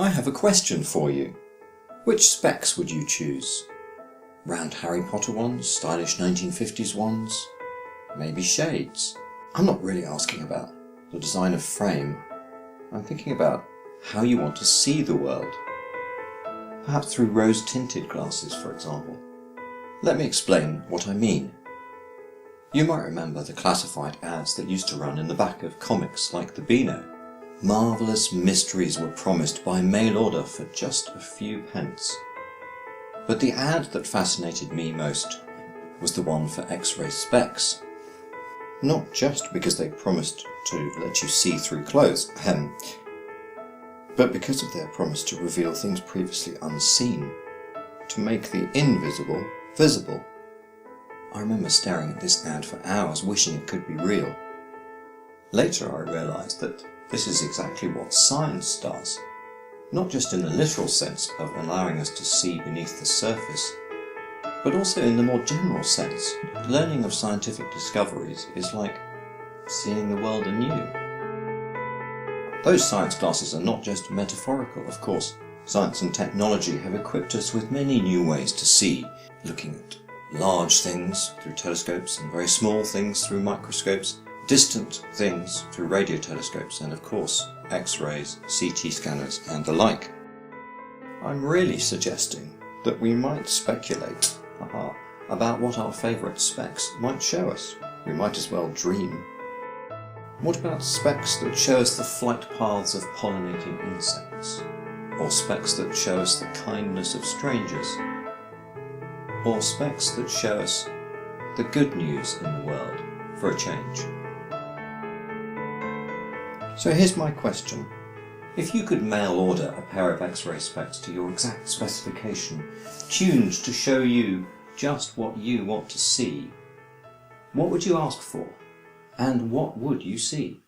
I have a question for you. Which specs would you choose? Round Harry Potter ones, stylish 1950s ones, maybe shades? I'm not really asking about the design of frame. I'm thinking about how you want to see the world. Perhaps through rose-tinted glasses, for example. Let me explain what I mean. You might remember the classified ads that used to run in the back of comics like the Beano. Marvellous mysteries were promised by mail order for just a few pence. But the ad that fascinated me most was the one for X-ray specs. Not just because they promised to let you see through clothes, but because of their promise to reveal things previously unseen, to make the invisible visible. I remember staring at this ad for hours, wishing it could be real. Later I realised that this is exactly what science does, not just in the literal sense of allowing us to see beneath the surface, but also in the more general sense. Learning of scientific discoveries is like seeing the world anew. Those science glasses are not just metaphorical, of course. Science and technology have equipped us with many new ways to see, looking at large things through telescopes and very small things through microscopes, distant things through radio telescopes, and of course X-rays, CT scanners and the like. I'm really suggesting that we might speculate about what our favourite specs might show us. We might as well dream. What about specs that show us the flight paths of pollinating insects? Or specs that show us the kindness of strangers? Or specs that show us the good news in the world, for a change? So here's my question. If you could mail order a pair of X-ray specs to your exact specification, tuned to show you just what you want to see, what would you ask for? And what would you see?